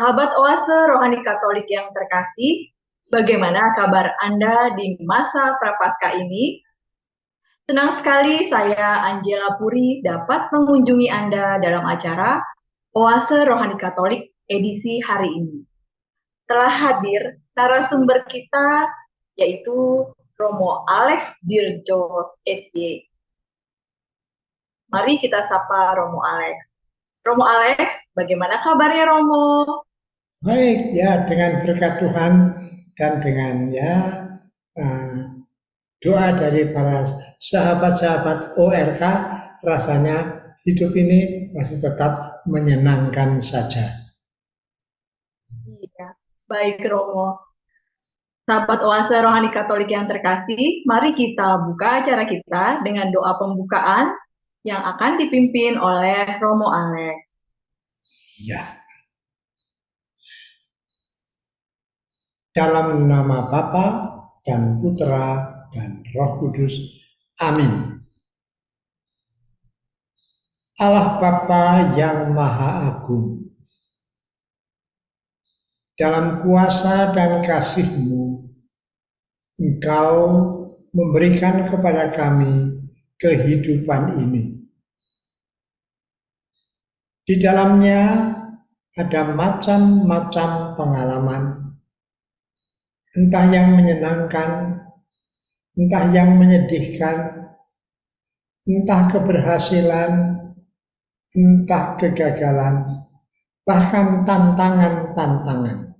Sahabat Oase Rohani Katolik yang terkasih, bagaimana kabar Anda di masa Prapaskah ini? Senang sekali saya Angela Puri dapat mengunjungi Anda dalam acara Oase Rohani Katolik edisi hari ini. Telah hadir narasumber kita yaitu Romo Alex Dirjo SJ. Mari kita sapa Romo Alex. Romo Alex, bagaimana kabarnya Romo? Baik, ya dengan berkat Tuhan dan dengan doa dari para sahabat-sahabat ORK, rasanya hidup ini masih tetap menyenangkan saja. Iya, baik Romo. Sahabat Oase Rohani Katolik yang terkasih, mari kita buka acara kita dengan doa pembukaan yang akan dipimpin oleh Romo Alex. Ya. Dalam nama Bapa dan Putra dan Roh Kudus. Amin. Allah Bapa yang Maha Agung, dalam kuasa dan kasih-Mu, Engkau memberikan kepada kami kehidupan ini. Di dalamnya ada macam-macam pengalaman, entah yang menyenangkan, entah yang menyedihkan, entah keberhasilan, entah kegagalan, bahkan tantangan-tantangan.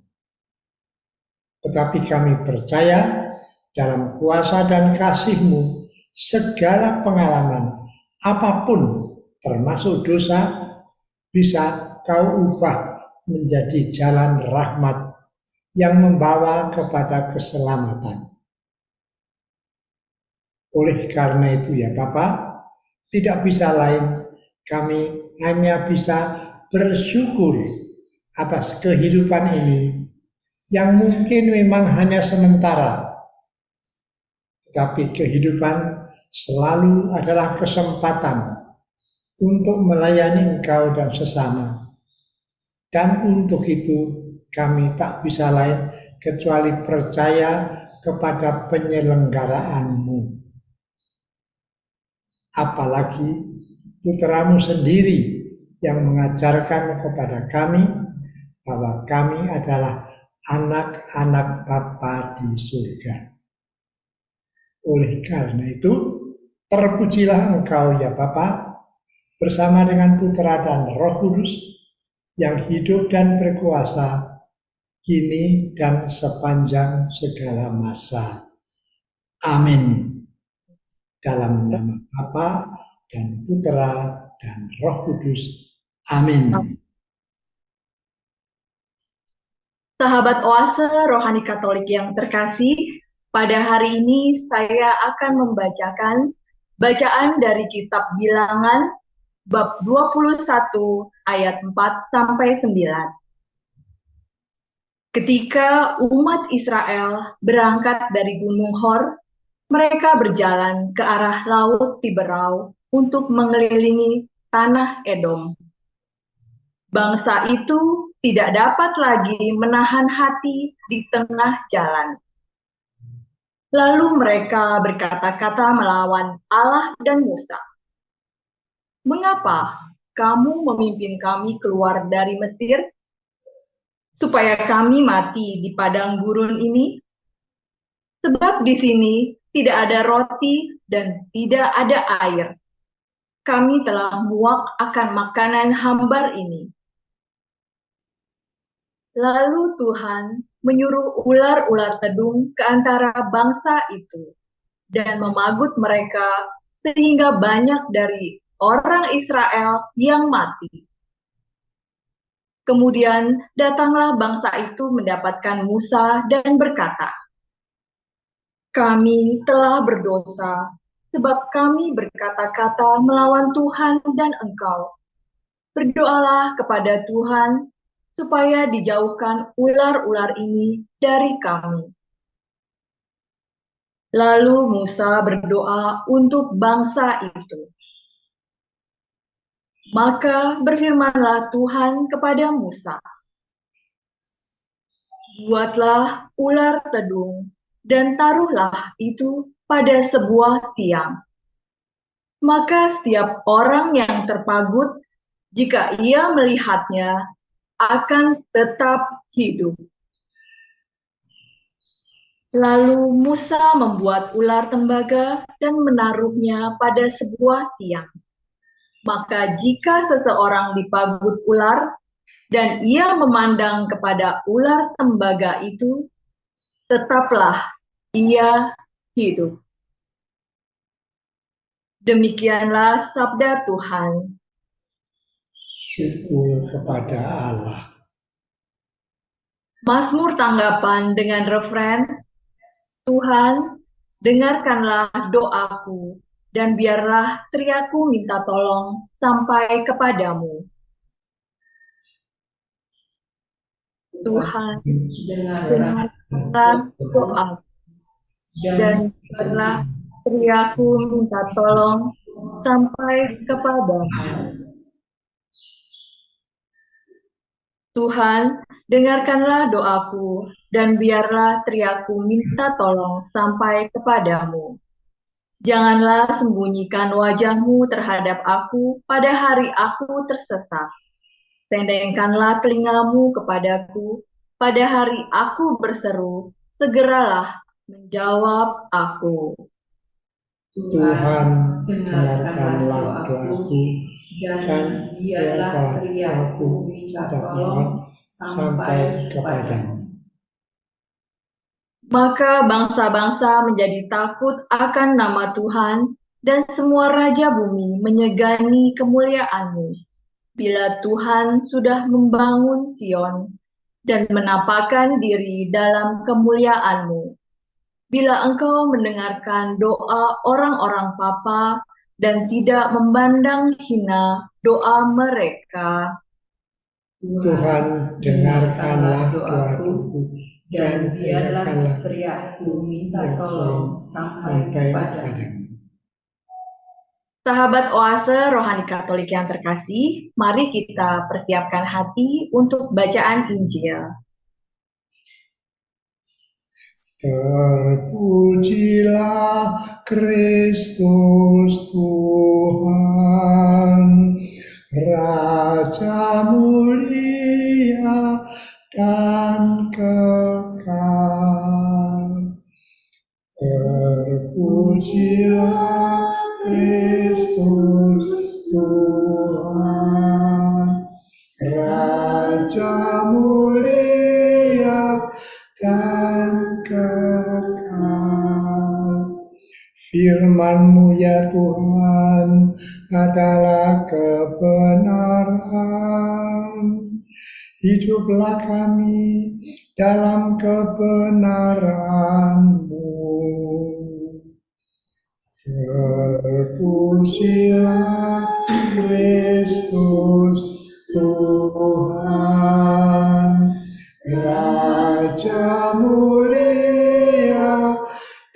Tetapi kami percaya dalam kuasa dan kasih-Mu, segala pengalaman, apapun termasuk dosa, bisa Kau ubah menjadi jalan rahmat yang membawa kepada keselamatan. Oleh karena itu ya Bapa, tidak bisa lain, kami hanya bisa bersyukur atas kehidupan ini yang mungkin memang hanya sementara, tetapi kehidupan selalu adalah kesempatan untuk melayani Engkau dan sesama. Dan untuk itu kami tak bisa lain kecuali percaya kepada penyelenggaraanmu. Apalagi putramu sendiri yang mengajarkan kepada kami bahwa kami adalah anak-anak Bapa di surga. Oleh karena itu, terpujilah Engkau ya Bapa, bersama dengan Putra dan Roh Kudus, yang hidup dan berkuasa kini dan sepanjang segala masa. Amin. Dalam nama Bapa dan Putra dan Roh Kudus. Amin. Sahabat Oase Rohani Katolik yang terkasih, pada hari ini saya akan membacakan bacaan dari kitab Bilangan bab 21 ayat 4 sampai 9. Ketika umat Israel berangkat dari Gunung Hor, mereka berjalan ke arah Laut Tiberau untuk mengelilingi tanah Edom. Bangsa itu tidak dapat lagi menahan hati di tengah jalan. Lalu mereka berkata-kata melawan Allah dan Musa. Mengapa kamu memimpin kami keluar dari Mesir, supaya kami mati di padang gurun ini? Sebab di sini tidak ada roti dan tidak ada air. Kami telah muak akan makanan hambar ini. Lalu Tuhan menyuruh ular-ular tedung ke antara bangsa itu dan memagut mereka sehingga banyak dari orang Israel yang mati. Kemudian datanglah bangsa itu mendapatkan Musa dan berkata, "Kami telah berdosa, sebab kami berkata-kata melawan Tuhan dan Engkau. Berdoalah kepada Tuhan, supaya dijauhkan ular-ular ini dari kami." Lalu Musa berdoa untuk bangsa itu. Maka berfirmanlah Tuhan kepada Musa, Buatlah ular tedung dan taruhlah itu pada sebuah tiang. Maka setiap orang yang terpagut, jika ia melihatnya, akan tetap hidup. Lalu Musa membuat ular tembaga dan menaruhnya pada sebuah tiang. Maka jika seseorang dipagut ular dan ia memandang kepada ular tembaga itu, tetaplah ia hidup. Demikianlah sabda Tuhan. Syukur kepada Allah. Mazmur tanggapan dengan referen, Tuhan, dengarkanlah doaku, dan biarlah teriakku minta tolong sampai kepadamu. Tuhan, dengarkanlah doaku, dan biarlah teriakku minta tolong sampai kepadamu. Tuhan, dengarkanlah doaku, dan biarlah teriakku minta tolong sampai kepadamu. Janganlah sembunyikan wajahmu terhadap aku pada hari aku tersesat. Tendengkanlah telingamu kepadaku pada hari aku berseru, segeralah menjawab aku. Tuhan, dengarkanlah doaku, dan biarlah teriakku minta tolong sampai kepadamu. Maka bangsa-bangsa menjadi takut akan nama Tuhan, dan semua raja bumi menyegani kemuliaan-Mu. Bila Tuhan sudah membangun Sion dan menampakkan diri dalam kemuliaan-Mu. Bila Engkau mendengarkan doa orang-orang papa dan tidak memandang hina doa mereka. Tuhan, dengarkanlah doaku, dan biarkanlah teriakku minta tolong sampai kepadamu. Sahabat Oase Rohani Katolik yang terkasih, mari kita persiapkan hati untuk bacaan Injil. Terpujilah Kristus Tuhan, Raja mulia dan kekal. Terpujilah Kristus Tuhan, Raja mulia dan kekal. Firman-Mu ya Tuhan adalah kebenaran. Hiduplah kami dalam kebenaran-Mu. Terpujilah Kristus Tuhan, Raja mulia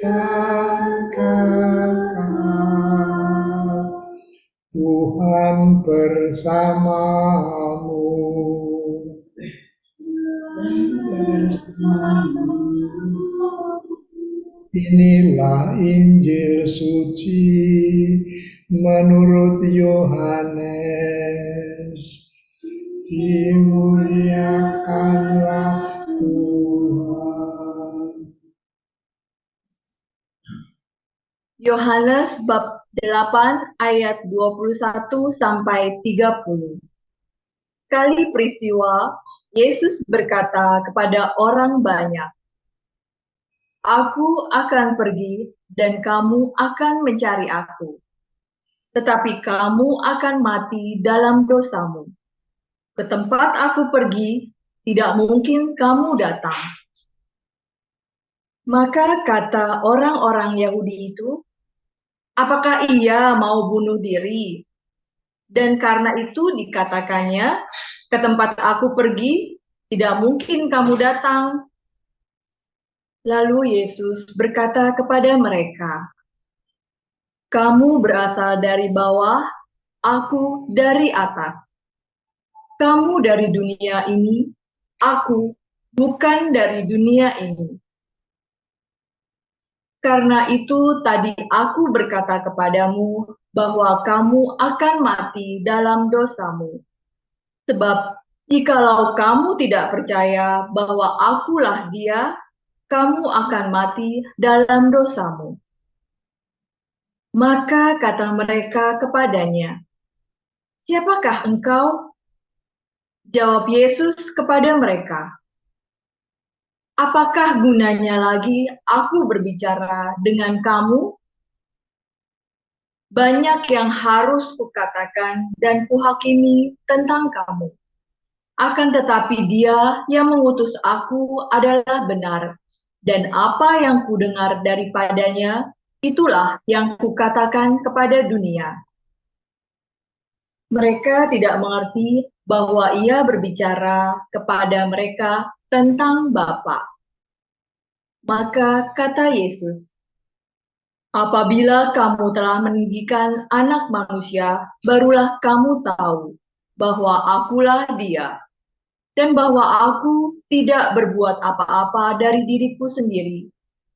dan kekal. Tuhan bersamamu. Inilah Injil suci menurut Yohanes. Dimuliakanlah Tuhan. Yohanes bab 8 ayat 21 sampai 30. Sekali peristiwa, Yesus berkata kepada orang banyak, "Aku akan pergi dan kamu akan mencari aku. Tetapi kamu akan mati dalam dosamu. Ke tempat aku pergi, tidak mungkin kamu datang." Maka kata orang-orang Yahudi itu, "Apakah ia mau bunuh diri?" Dan karena itu dikatakannya, "Ke tempat aku pergi, tidak mungkin kamu datang." Lalu Yesus berkata kepada mereka, "Kamu berasal dari bawah, aku dari atas. Kamu dari dunia ini, aku bukan dari dunia ini. Karena itu tadi aku berkata kepadamu bahwa kamu akan mati dalam dosamu. Sebab jikalau kamu tidak percaya bahwa akulah dia, kamu akan mati dalam dosamu. Maka kata mereka kepadanya, "Siapakah engkau?" Jawab Yesus kepada mereka, "Apakah gunanya lagi aku berbicara dengan kamu? Banyak yang harus kukatakan dan kuhakimi tentang kamu. Akan tetapi Dia yang mengutus aku adalah benar, dan apa yang kudengar daripadanya, itulah yang kukatakan kepada dunia." Mereka tidak mengerti bahwa Ia berbicara kepada mereka tentang Bapa. Maka kata Yesus, "Apabila kamu telah meninggikan Anak Manusia, barulah kamu tahu bahwa akulah Dia, dan bahwa aku tidak berbuat apa-apa dari diriku sendiri,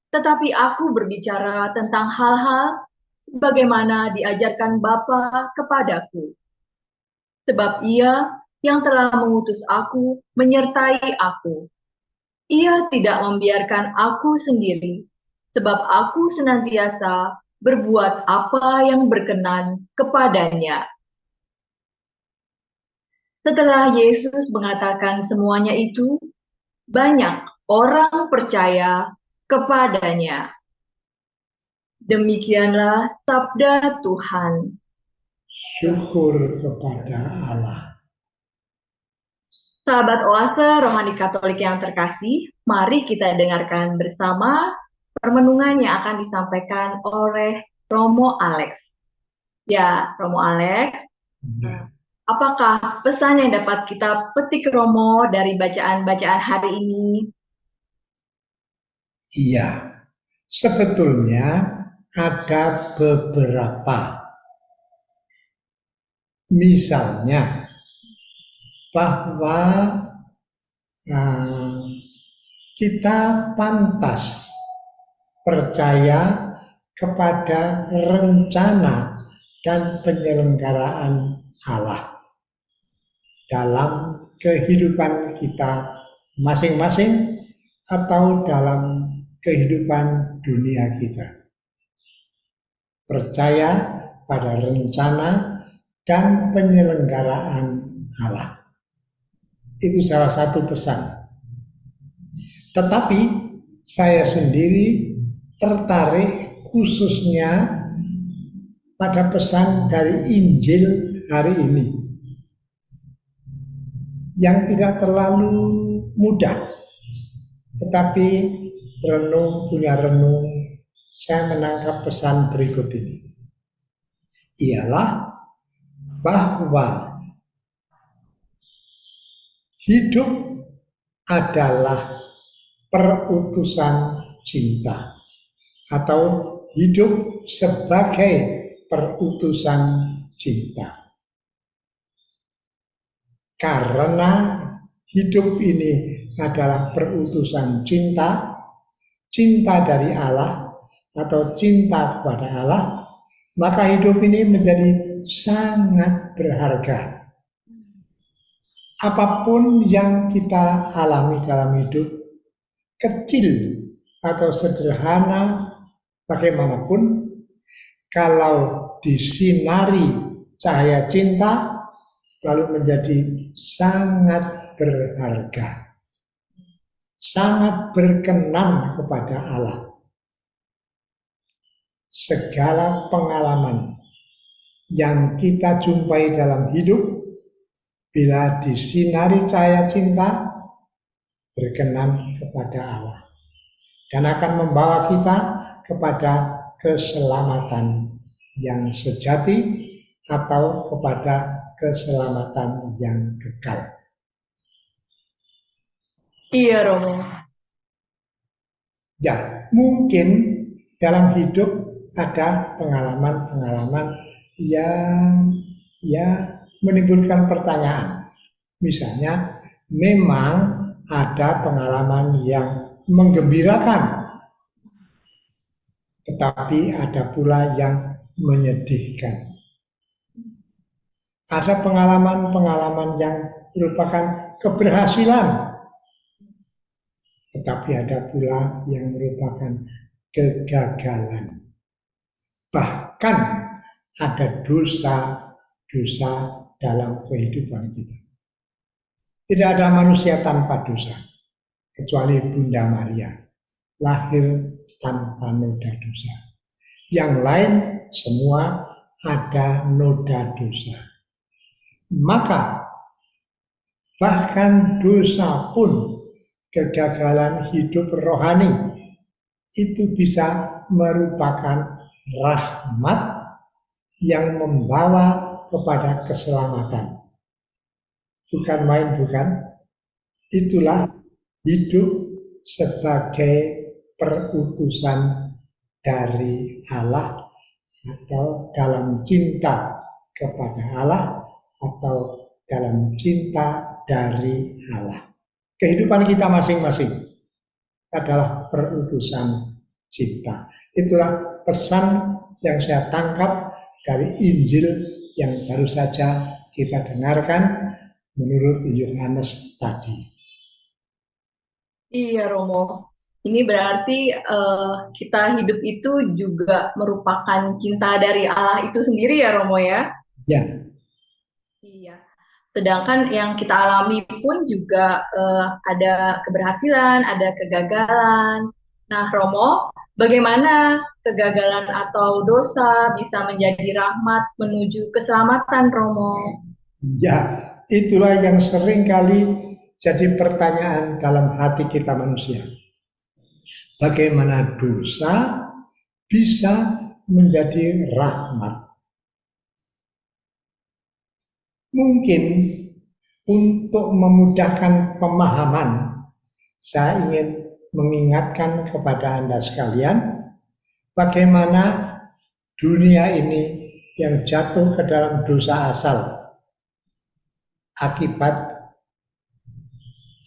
tetapi aku berbicara tentang hal-hal sebagaimana diajarkan Bapa kepadaku. Sebab Ia yang telah mengutus aku menyertai aku. Ia tidak membiarkan aku sendiri, sebab aku senantiasa berbuat apa yang berkenan kepadanya." Setelah Yesus mengatakan semuanya itu, banyak orang percaya kepadanya. Demikianlah sabda Tuhan. Syukur kepada Allah. Sahabat Oase Rohani Katolik yang terkasih, mari kita dengarkan bersama permenungan yang akan disampaikan oleh Romo Alex. Ya, Romo Alex, Ya, apakah pesan yang dapat kita petik Romo dari bacaan-bacaan hari ini? iya, sebetulnya ada beberapa. Misalnya bahwa uh, kita pantas percaya kepada rencana dan penyelenggaraan Allah dalam kehidupan kita masing-masing atau dalam kehidupan dunia kita. Percaya pada rencana dan penyelenggaraan Allah. Itu salah satu pesan. Tetapi saya sendiri tertarik khususnya pada pesan dari Injil hari ini yang tidak terlalu mudah, tetapi punya renung, saya menangkap pesan berikut ini. Ialah bahwa hidup adalah perutusan cinta atau hidup sebagai perutusan cinta. Karena hidup ini adalah perutusan cinta, cinta dari Allah atau cinta kepada Allah, maka hidup ini menjadi sangat berharga. Apapun yang kita alami dalam hidup, kecil atau sederhana bagaimanapun, kalau disinari cahaya cinta, lalu menjadi sangat berharga, sangat berkenan kepada Allah. Segala pengalaman yang kita jumpai dalam hidup, bila disinari cahaya cinta, berkenan kepada Allah dan akan membawa kita kepada keselamatan yang sejati atau kepada keselamatan yang kekal. Iya, Romo. Ya, mungkin dalam hidup ada pengalaman-pengalaman yang menimbulkan pertanyaan. Misalnya, memang ada pengalaman yang menggembirakan, tetapi ada pula yang menyedihkan. Ada pengalaman-pengalaman yang merupakan keberhasilan, tetapi ada pula yang merupakan kegagalan. Bahkan ada dosa-dosa dalam kehidupan kita. Tidak ada manusia tanpa dosa, kecuali Bunda Maria, lahir tanpa noda dosa. Yang lain semua ada noda dosa. Maka bahkan dosa pun, kegagalan hidup rohani, itu bisa merupakan rahmat yang membawa kepada keselamatan. Bukan main, bukan? Itulah hidup sebagai perutusan dari Allah, atau dalam cinta kepada Allah, atau dalam cinta dari Allah. Kehidupan kita masing-masing adalah perutusan cinta. Itulah pesan yang saya tangkap dari Injil yang baru saja kita dengarkan menurut Yohanes tadi. Iya, Romo. Ini berarti kita hidup itu juga merupakan cinta dari Allah itu sendiri ya, Romo ya? Ya. Iya. Sedangkan yang kita alami pun juga ada keberhasilan, ada kegagalan. Nah, Romo, bagaimana kegagalan atau dosa bisa menjadi rahmat menuju keselamatan, Romo? Ya, itulah yang sering kali jadi pertanyaan dalam hati kita manusia. Bagaimana dosa bisa menjadi rahmat? Mungkin untuk memudahkan pemahaman, saya ingin mengingatkan kepada Anda sekalian bagaimana dunia ini yang jatuh ke dalam dosa asal akibat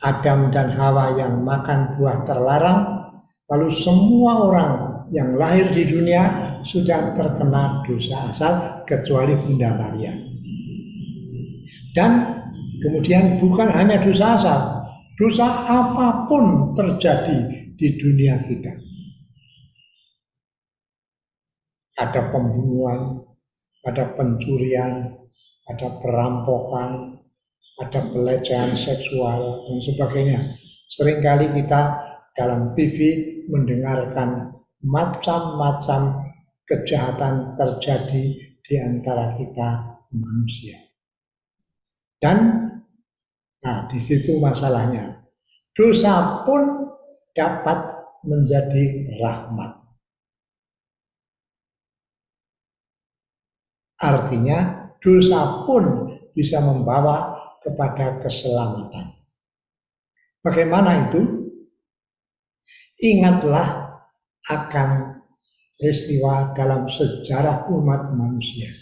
Adam dan Hawa yang makan buah terlarang, lalu semua orang yang lahir di dunia sudah terkena dosa asal kecuali Bunda Maria. Dan kemudian bukan hanya dosa asal, dosa apapun terjadi di dunia kita. Ada pembunuhan, ada pencurian, ada perampokan, ada pelecehan seksual, dan sebagainya. Seringkali kita dalam TV mendengarkan macam-macam kejahatan terjadi di antara kita manusia. Dan di situ masalahnya. Dosa pun dapat menjadi rahmat. Artinya dosa pun bisa membawa kepada keselamatan. Bagaimana itu? Ingatlah akan peristiwa dalam sejarah umat manusia.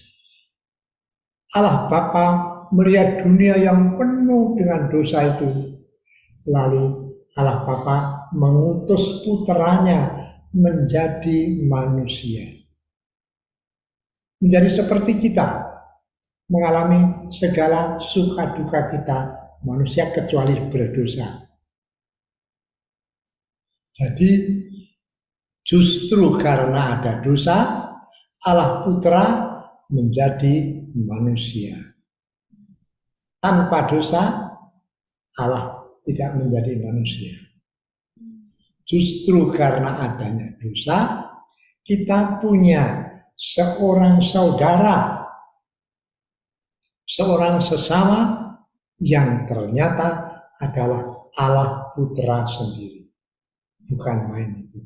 Allah Bapa melihat dunia yang penuh dengan dosa itu. Lalu Allah Bapa mengutus putranya menjadi manusia. Menjadi seperti kita, mengalami segala suka duka kita manusia kecuali berdosa. Jadi justru karena ada dosa, Allah Putra menjadi manusia. Tanpa dosa, Allah tidak menjadi manusia. Justru karena adanya dosa, kita punya seorang saudara, seorang sesama yang ternyata adalah Allah Putra sendiri. Bukan main itu.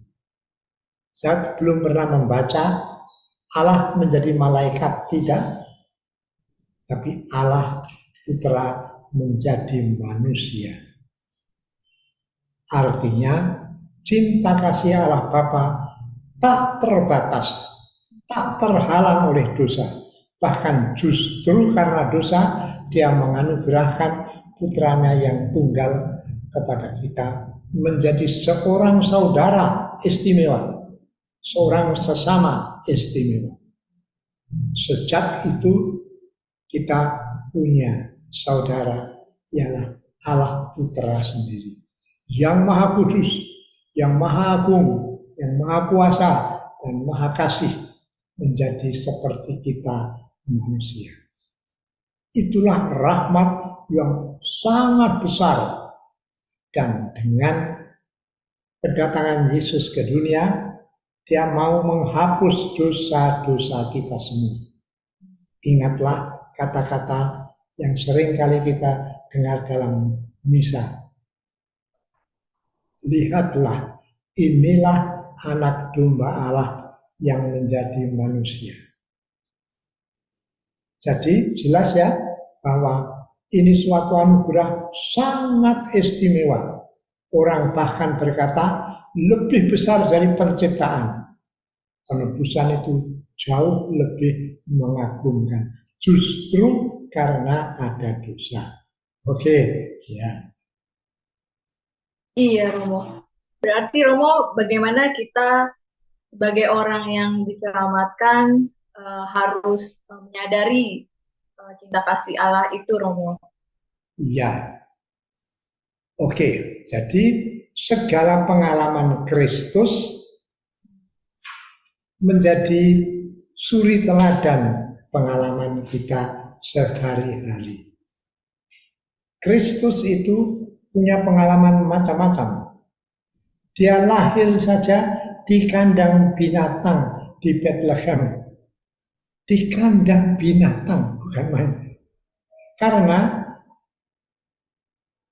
Saya belum pernah membaca Allah menjadi malaikat, tidak. Tapi Allah Putra menjadi manusia. Artinya cinta kasih Allah Bapa tak terbatas, tak terhalang oleh dosa. Bahkan justru karena dosa, Dia menganugerahkan putranya yang tunggal kepada kita menjadi seorang saudara istimewa, seorang sesama istimewa. Sejak itu kita punya saudara, ialah Allah Putra sendiri, yang Maha Kudus, yang Maha Agung, yang Maha Kuasa, dan Maha Kasih, menjadi seperti kita manusia. Itulah rahmat yang sangat besar. Dan dengan kedatangan Yesus ke dunia, Dia mau menghapus dosa-dosa kita semua. Ingatlah kata-kata yang sering kali kita dengar dalam misa. Lihatlah, inilah anak domba Allah yang menjadi manusia. Jadi jelas ya bahwa ini suatu anugerah sangat istimewa. Orang bahkan berkata lebih besar dari penciptaan. Penebusan itu jauh lebih mengagumkan. Justru karena ada dosa. Oke, ya. Iya, Romo. Berarti Romo, bagaimana kita sebagai orang yang diselamatkan harus menyadari cinta kasih Allah itu, Romo. Iya. Oke, jadi segala pengalaman Kristus menjadi suri teladan pengalaman kita sehari-hari. Kristus itu punya pengalaman macam-macam. Dia lahir saja di kandang binatang di Bethlehem. Di kandang binatang, bukan main. Karena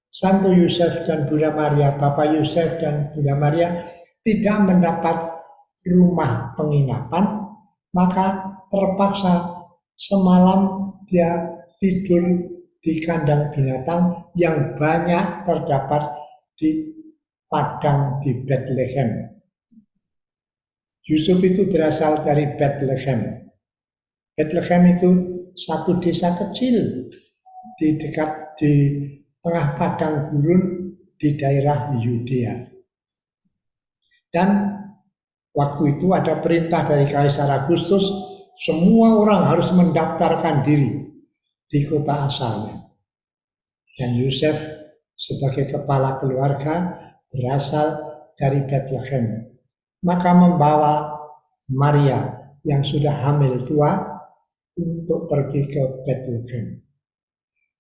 Santo Yusuf dan Bunda Maria, Bapak Yusuf dan Bunda Maria tidak mendapat rumah penginapan, maka terpaksa semalam dia tidur di kandang binatang yang banyak terdapat di padang di Bethlehem. Yusuf itu berasal dari Bethlehem. Bethlehem itu satu desa kecil di tengah padang gurun di daerah Yudea. Dan waktu itu ada perintah dari Kaisar Agustus, semua orang harus mendaftarkan diri di kota asalnya. Dan Yusuf sebagai kepala keluarga berasal dari Bethlehem. Maka membawa Maria yang sudah hamil tua untuk pergi ke Bethlehem.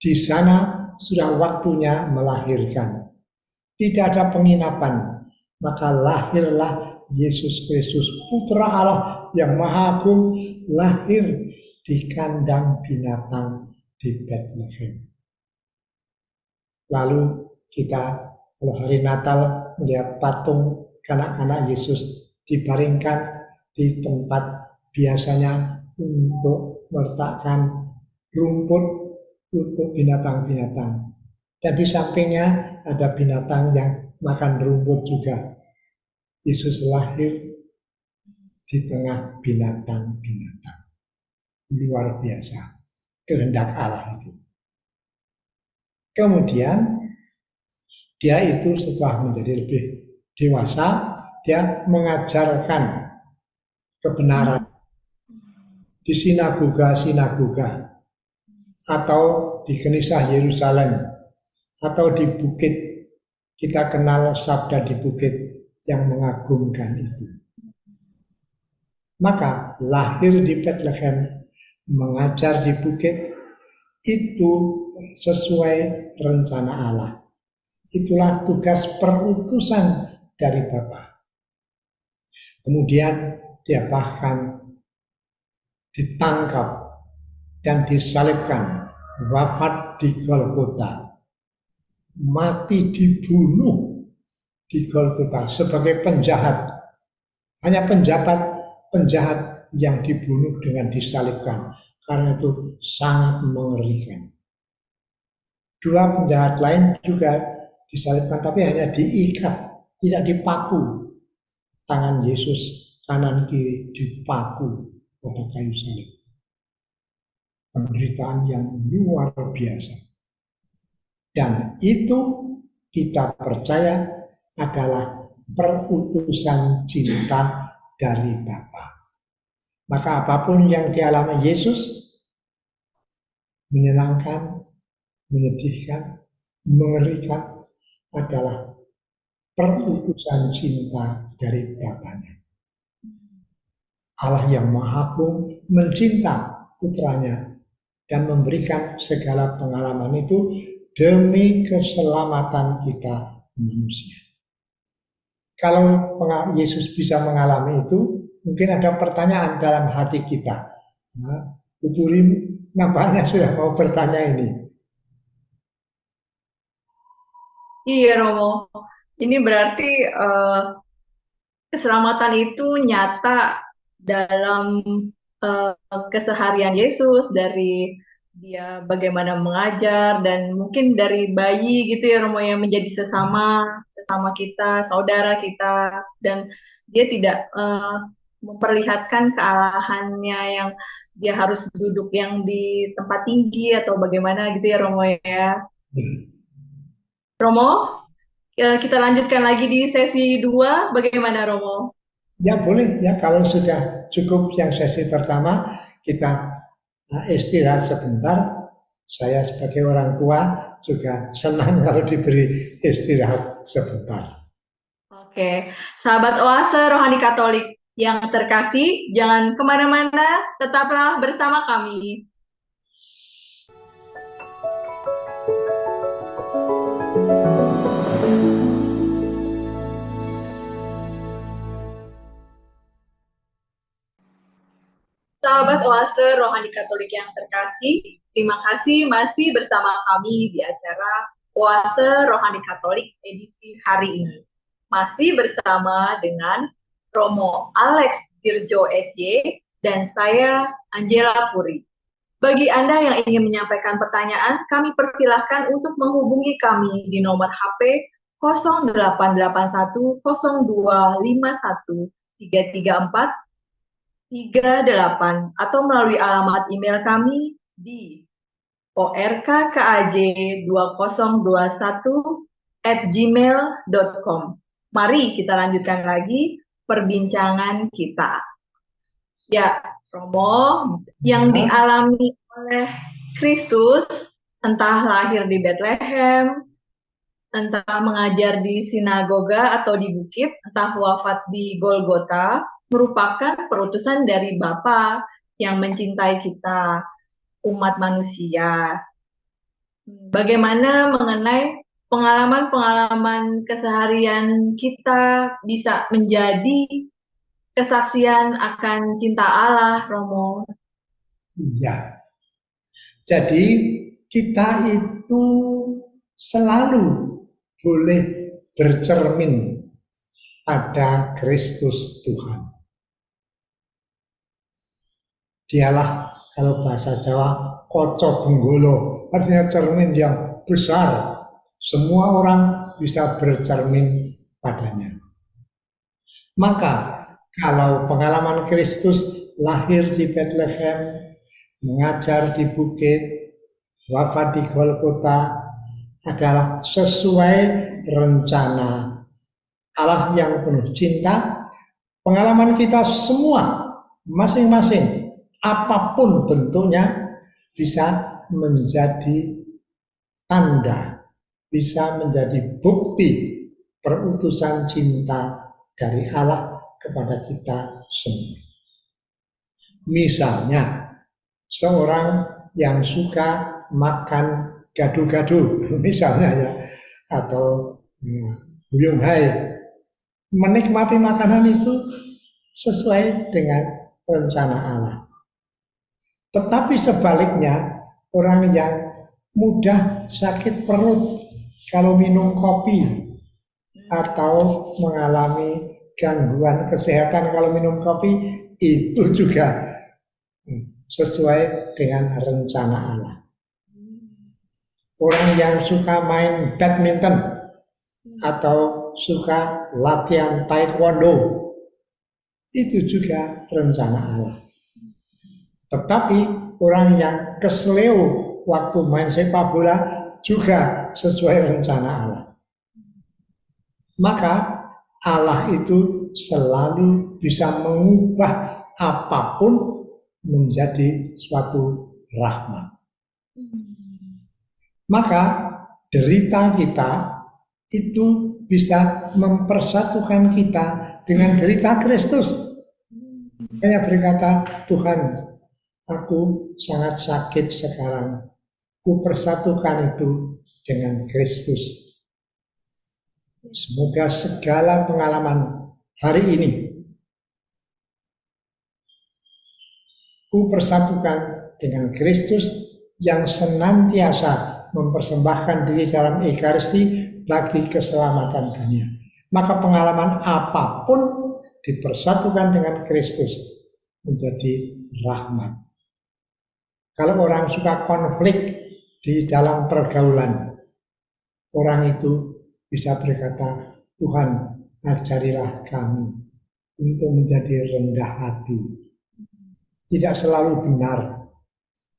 Di sana sudah waktunya melahirkan. Tidak ada penginapan, maka lahirlah Yesus Kristus, Putra Allah yang Maha Agung, lahir di kandang binatang di Bethlehem. Lalu kita kalau hari Natal melihat patung kanak-kanak Yesus dibaringkan di tempat biasanya untuk meletakkan rumput untuk binatang-binatang. Dan di sampingnya ada binatang yang makan rumput juga. Yesus lahir di tengah binatang-binatang. Luar biasa kehendak Allah itu. Kemudian dia itu setelah menjadi lebih dewasa, dia mengajarkan kebenaran di sinagoga-sinagoga atau di Knisah Yerusalem atau di bukit. Kita kenal sabda di bukit yang mengagumkan itu. Maka lahir di Bethlehem, mengajar di bukit, itu sesuai rencana Allah. Itulah tugas perutusan dari Bapa. Kemudian dia bahkan ditangkap dan disalibkan, wafat di Golgota, mati dibunuh di Golgota sebagai penjahat. Hanya penjahat yang dibunuh dengan disalibkan, karena itu sangat mengerikan. Dua penjahat lain juga disalibkan, tapi hanya diikat, tidak dipaku. Tangan Yesus kanan kiri dipaku pada kayu salib. Penderitaan yang luar biasa. Dan itu kita percaya adalah perutusan cinta dari Bapa. Maka apapun yang dialami Yesus, menyenangkan, menyedihkan, mengerikan, adalah perutusan cinta dari Bapanya. Allah yang Maha Agung mencinta putranya dan memberikan segala pengalaman itu demi keselamatan kita manusia. Kalau Yesus bisa mengalami itu, mungkin ada pertanyaan dalam hati kita. Bu Puri nampaknya sudah mau bertanya ini. Iya Romo, ini berarti keselamatan itu nyata dalam keseharian Yesus, dari dia bagaimana mengajar, dan mungkin dari bayi gitu ya Romo, yang menjadi sesama kita, saudara kita, dan dia tidak memperlihatkan kealahannya yang dia harus duduk yang di tempat tinggi atau bagaimana gitu ya Romo ya. Romo, kita lanjutkan lagi di sesi 2, bagaimana Romo? Ya boleh ya, kalau sudah cukup yang sesi pertama, kita istirahat sebentar. Saya sebagai orang tua juga senang kalau diberi istirahat sebentar. Oke, sahabat Oase Rohani Katolik yang terkasih, jangan kemana-mana, tetaplah bersama kami. Sahabat Oase Rohani Katolik yang terkasih, terima kasih masih bersama kami di acara Oase Rohani Katolik edisi hari ini. Masih bersama dengan Romo Alex Dirjo SY dan saya Angela Puri. Bagi Anda yang ingin menyampaikan pertanyaan, kami persilahkan untuk menghubungi kami di nomor HP 0881 0251 334 38 atau melalui alamat email kami di orkkaj2021@gmail.com. Mari kita lanjutkan lagi perbincangan kita. Ya, Romo, yang dialami oleh Kristus, entah lahir di Bethlehem, entah mengajar di sinagoga atau di bukit, entah wafat di Golgota, merupakan perutusan dari Bapa yang mencintai kita, umat manusia. Bagaimana mengenai pengalaman-pengalaman keseharian kita bisa menjadi kesaksian akan cinta Allah, Romo? Ya, jadi kita itu selalu boleh bercermin pada Kristus Tuhan. Dialah kalau bahasa Jawa koco benggolo, artinya cermin yang besar. Semua orang bisa bercermin padanya. Maka kalau pengalaman Kristus lahir di Bethlehem, mengajar di bukit, wafat di Golgota adalah sesuai rencana Allah yang penuh cinta, pengalaman kita semua masing-masing apapun bentuknya bisa menjadi tanda, bisa menjadi bukti perutusan cinta dari Allah kepada kita semua. Misalnya, seorang yang suka makan gado-gado, misalnya ya, atau buyung hai, menikmati makanan itu sesuai dengan rencana Allah. Tetapi sebaliknya, orang yang mudah sakit perut kalau minum kopi atau mengalami gangguan kesehatan kalau minum kopi, itu juga sesuai dengan rencana Allah. Orang yang suka main badminton atau suka latihan taekwondo, itu juga rencana Allah. Tetapi orang yang kesleo waktu main sepak bola juga sesuai rencana Allah. Maka Allah itu selalu bisa mengubah apapun menjadi suatu rahmat. Maka derita kita itu bisa mempersatukan kita dengan derita Kristus. Saya berkata, Tuhan, aku sangat sakit sekarang. Ku persatukan itu dengan Kristus. Semoga segala pengalaman hari ini ku persatukan dengan Kristus yang senantiasa mempersembahkan diri dalam Ekaristi bagi keselamatan dunia. Maka pengalaman apapun dipersatukan dengan Kristus menjadi rahmat. Kalau orang suka konflik di dalam pergaulan, orang itu bisa berkata, Tuhan, ajarilah kami untuk menjadi rendah hati. Tidak selalu benar,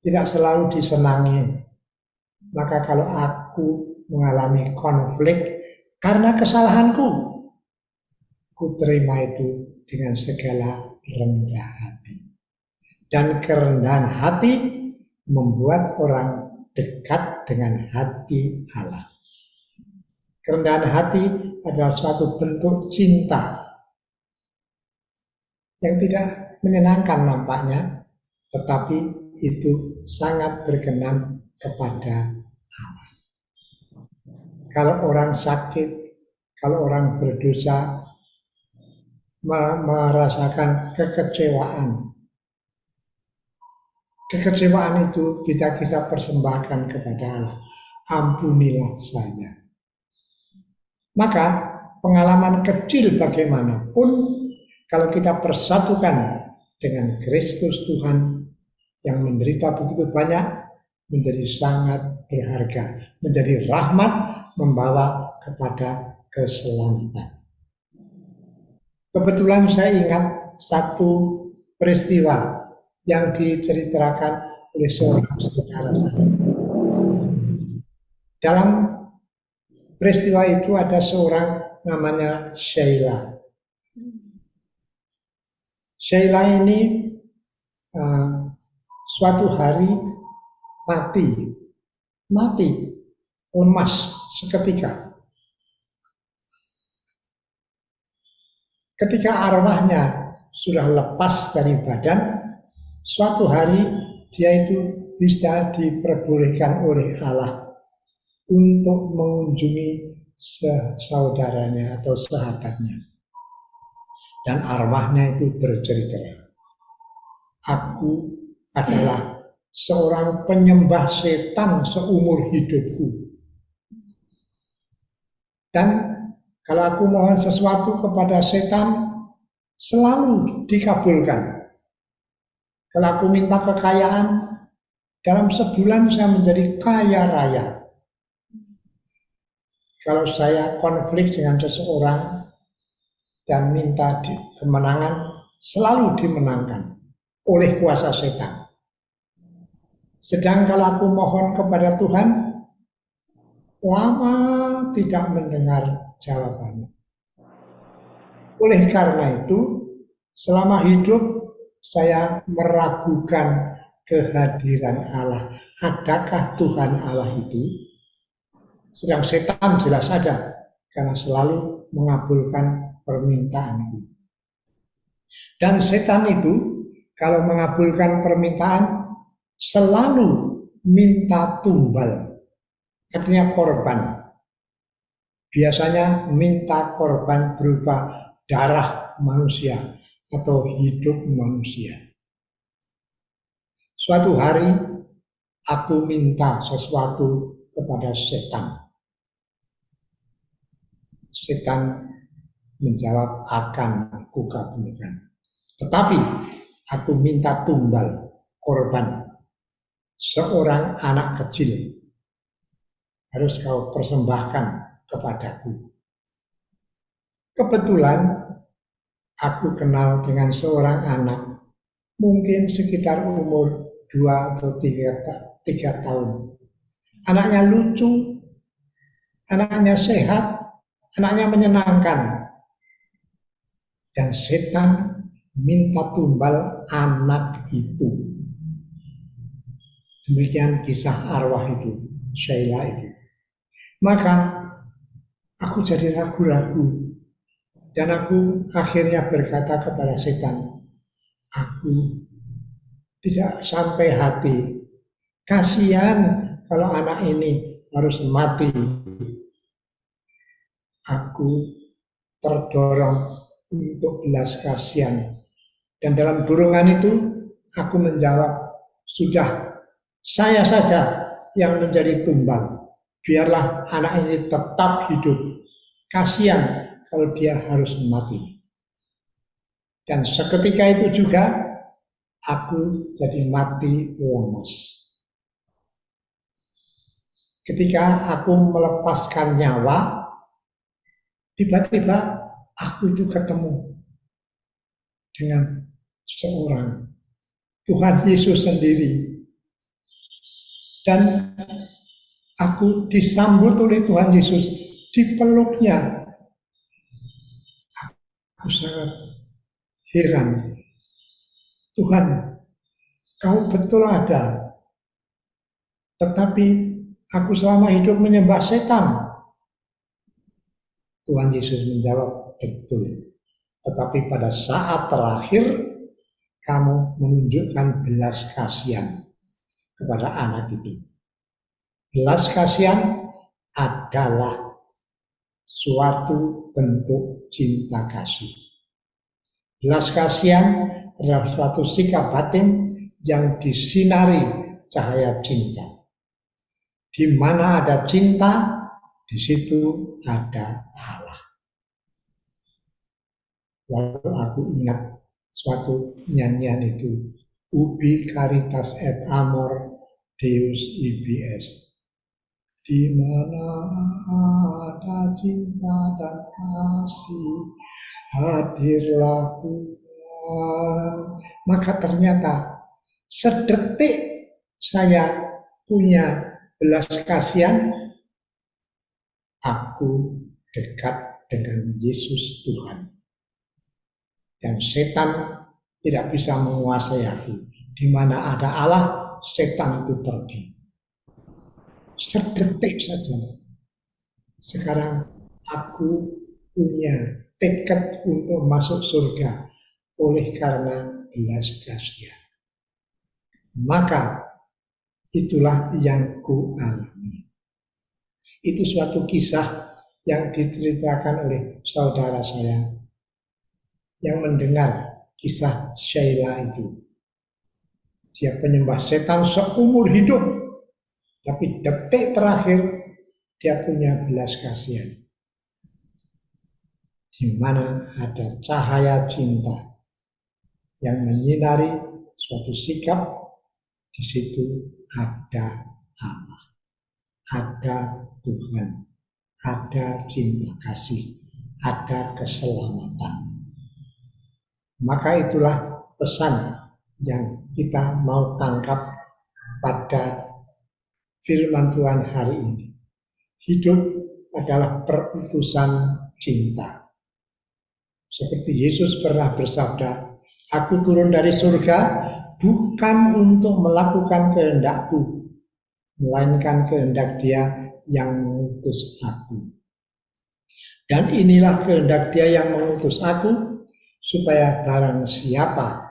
tidak selalu disenangi. Maka kalau aku mengalami konflik karena kesalahanku, ku terima itu dengan segala rendah hati. Dan kerendahan hati membuat orang dekat dengan hati Allah. Kerendahan hati adalah suatu bentuk cinta yang tidak menyenangkan nampaknya, tetapi itu sangat berkenan kepada Allah. Kalau orang sakit, kalau orang berdosa, merasakan kekecewaan. Kekecewaan itu bisa kita persembahkan kepada Allah. Ampunilah saya. Maka pengalaman kecil bagaimanapun, kalau kita persatukan dengan Kristus Tuhan yang menderita begitu banyak, menjadi sangat berharga, menjadi rahmat, membawa kepada keselamatan. Kebetulan saya ingat satu peristiwa yang diceritakan oleh seorang saudara saya. Dalam peristiwa itu ada seorang namanya Sheila. Sheila ini suatu hari mati, lemas seketika. Ketika arwahnya sudah lepas dari badan, suatu hari dia itu bisa diperbolehkan oleh Allah untuk mengunjungi saudaranya atau sahabatnya. Dan arwahnya itu bercerita, aku adalah seorang penyembah setan seumur hidupku. Dan kalau aku mohon sesuatu kepada setan, selalu dikabulkan. Kalau aku minta kekayaan, dalam sebulan saya menjadi kaya raya. Kalau saya konflik dengan seseorang dan minta kemenangan, selalu dimenangkan oleh kuasa setan. Sedang kalau aku mohon kepada Tuhan, lama tidak mendengar jawabannya. Oleh karena itu, selama hidup saya meragukan kehadiran Allah. Adakah Tuhan Allah itu? Sedang setan jelas ada, karena selalu mengabulkan permintaanku. Dan setan itu kalau mengabulkan permintaan selalu minta tumbal, artinya korban. Biasanya minta korban berupa darah manusia atau hidup manusia. Suatu hari aku minta sesuatu kepada setan. Setan menjawab, akan kukabulkan. Tetapi aku minta tumbal, korban, seorang anak kecil harus kau persembahkan kepadaku. Kebetulan aku kenal dengan seorang anak, mungkin sekitar umur 2 atau 3 tahun. Anaknya lucu, anaknya sehat, anaknya menyenangkan. Dan setan minta tumbal anak itu. Demikian kisah arwah itu, Sheila itu. Maka aku jadi ragu-ragu. Dan aku akhirnya berkata kepada setan, aku tidak sampai hati. Kasihan kalau anak ini harus mati. Aku terdorong untuk belas kasihan. Dan dalam dorongan itu aku menjawab, sudah saya saja yang menjadi tumbal. Biarlah anak ini tetap hidup. Kasihan kalau dia harus mati. Dan seketika itu juga aku jadi mati lemas. Ketika aku melepaskan nyawa, tiba-tiba aku itu ketemu dengan seorang Tuhan Yesus sendiri. Dan aku disambut oleh Tuhan Yesus, dipeluknya. Aku sangat heran. Tuhan, kau betul ada. Tetapi aku selama hidup menyembah setan. Tuhan Yesus menjawab, betul. Tetapi pada saat terakhir, kamu menunjukkan belas kasihan kepada anak itu. Belas kasihan adalah suatu bentuk cinta kasih. Belas kasihan adalah suatu sikap batin yang disinari cahaya cinta. Di mana ada cinta, di situ ada Allah. Lalu aku ingat suatu nyanyian itu, ubi caritas et amor Deus ibs. Di mana ada cinta dan kasih, hadirlah Tuhan. Maka ternyata sedetik saya punya belas kasihan, aku dekat dengan Yesus Tuhan. Dan setan tidak bisa menguasai aku. Di mana ada Allah, setan itu pergi. Sedetik saja. Sekarang aku punya tekad untuk masuk surga oleh karena belas kasihan. Maka itulah yang ku alami. Itu suatu kisah yang diceritakan oleh saudara saya yang mendengar kisah Sheila itu. Dia penyembah setan seumur hidup, tapi detik terakhir dia punya belas kasihan. Di mana ada cahaya cinta yang menyinari suatu sikap, di situ ada Allah, ada Tuhan, ada cinta kasih, ada keselamatan. Maka itulah pesan yang kita mau tangkap pada firman Tuhan hari ini. Hidup adalah perutusan cinta. Seperti Yesus pernah bersabda, aku turun dari surga bukan untuk melakukan kehendakku, melainkan kehendak Dia yang mengutus aku. Dan inilah kehendak Dia yang mengutus aku, supaya barang siapa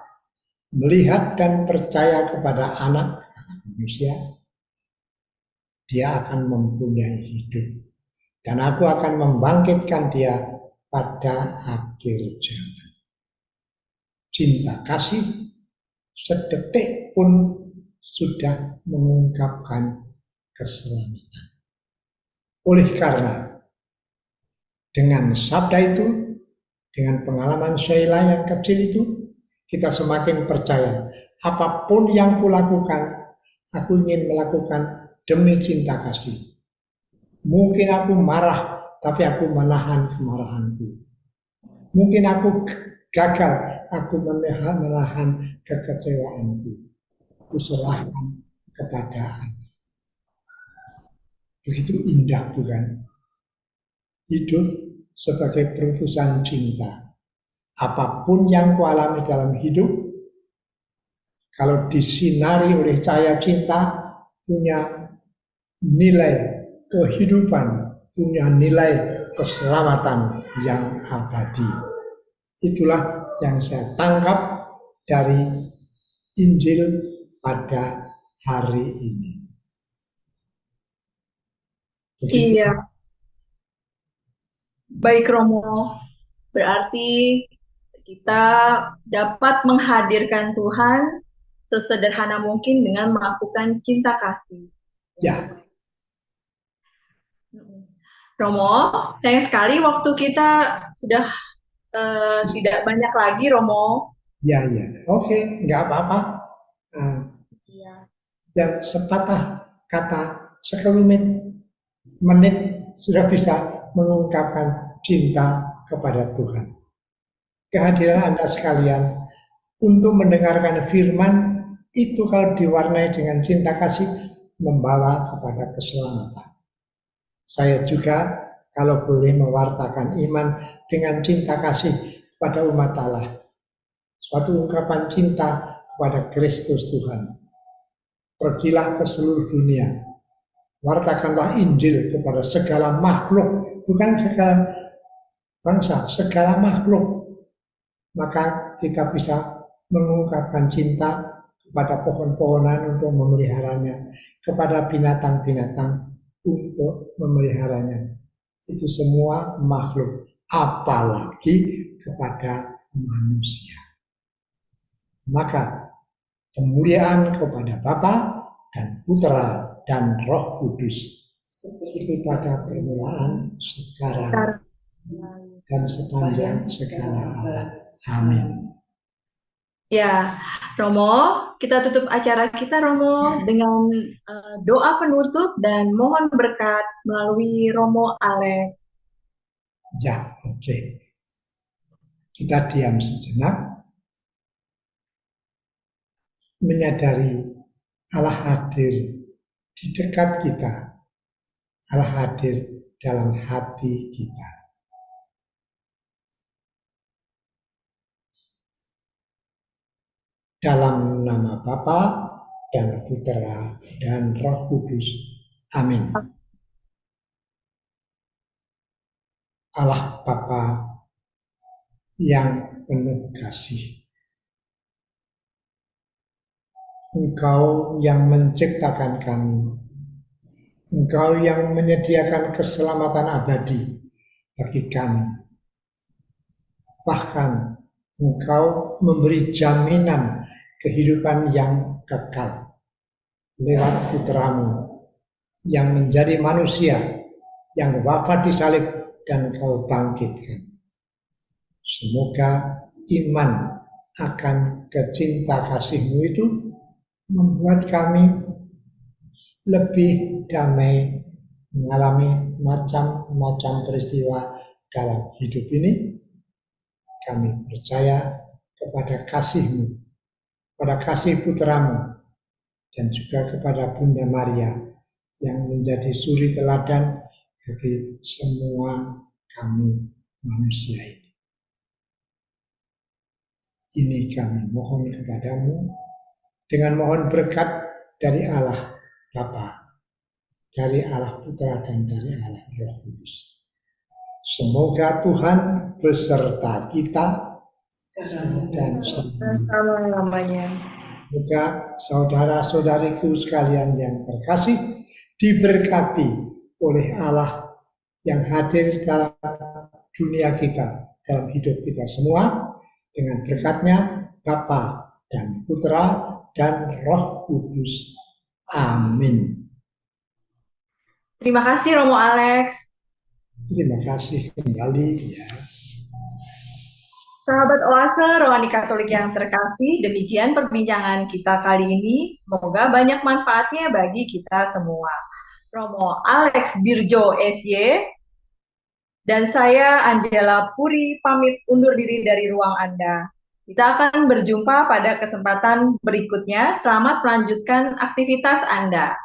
melihat dan percaya kepada anak manusia, dia akan mempunyai hidup. Dan aku akan membangkitkan dia pada akhir zaman. Cinta kasih sedetik pun sudah mengungkapkan keselamatan. Oleh karena dengan sabda itu, dengan pengalaman Sheila yang kecil itu, kita semakin percaya apapun yang kulakukan, aku ingin melakukan demi cinta kasih. Mungkin aku marah, tapi aku menahan kemarahanku. Mungkin aku gagal, aku menahan kekecewaanku. Aku serahkan kepada Allah. Begitu indah bukan? Hidup sebagai perutusan cinta. Apapun yang kualami dalam hidup, kalau disinari oleh cahaya cinta, punya nilai kehidupan, punya nilai keselamatan yang abadi. Itulah yang saya tangkap dari Injil pada hari ini. Begitu. Iya, baik Romo. Berarti kita dapat menghadirkan Tuhan sesederhana mungkin dengan melakukan cinta kasih. Ya. Romo, sayang sekali waktu kita sudah tidak banyak lagi, Romo. Ya. Oke, nggak apa-apa. Ya. Yang sepatah kata, sekelumit menit sudah bisa mengungkapkan cinta kepada Tuhan. Kehadiran Anda sekalian untuk mendengarkan firman itu kalau diwarnai dengan cinta kasih membawa kepada keselamatan. Saya juga kalau boleh mewartakan iman dengan cinta kasih kepada umat Allah. Suatu ungkapan cinta kepada Kristus Tuhan. Pergilah ke seluruh dunia. Wartakanlah Injil kepada segala makhluk, bukan segala bangsa, segala makhluk. Maka kita bisa mengungkapkan cinta kepada pohon-pohonan untuk memeliharanya, kepada binatang-binatang untuk memeliharanya. Itu semua makhluk, apalagi kepada manusia. Maka kemuliaan kepada Bapa dan Putra dan Roh Kudus seperti pada permulaan, sekarang, dan sepanjang segala abad. Amin. Ya, Romo, kita tutup acara kita, Romo, dengan doa penutup dan mohon berkat melalui Romo Alex. Ya, oke. Kita diam sejenak, menyadari Allah hadir di dekat kita, Allah hadir dalam hati kita. Dalam nama Bapa dan Putra dan Roh Kudus. Amin. Allah Bapa yang penuh kasih, Engkau yang menciptakan kami, Engkau yang menyediakan keselamatan abadi bagi kami. Bahkan Engkau memberi jaminan kehidupan yang kekal lewat Putramu yang menjadi manusia, yang wafat di salib dan Engkau bangkitkan. Semoga iman akan kecinta kasih-Mu itu membuat kami lebih damai mengalami macam-macam peristiwa dalam hidup ini. Kami percaya kepada kasih-Mu, kepada kasih Putramu, dan juga kepada Bunda Maria yang menjadi suri teladan bagi semua kami manusia ini. Ini kami mohon kepadamu dengan mohon berkat dari Allah Bapa, dari Allah Putra dan dari Allah Roh Kudus. Semoga Tuhan beserta kita dan selama-lamanya. Semoga saudara-saudariku sekalian yang terkasih diberkati oleh Allah yang hadir dalam dunia kita, dalam hidup kita semua, dengan berkatnya Bapa dan Putra dan Roh Kudus. Amin. Terima kasih Romo Alex. Terima kasih kembali ya. Sahabat Oase Rohani Katolik yang terkasih, demikian perbincangan kita kali ini. Semoga banyak manfaatnya bagi kita semua. Romo Alex Dirjo SY dan saya Angela Puri pamit undur diri dari ruang Anda. Kita akan berjumpa pada kesempatan berikutnya. Selamat melanjutkan aktivitas Anda.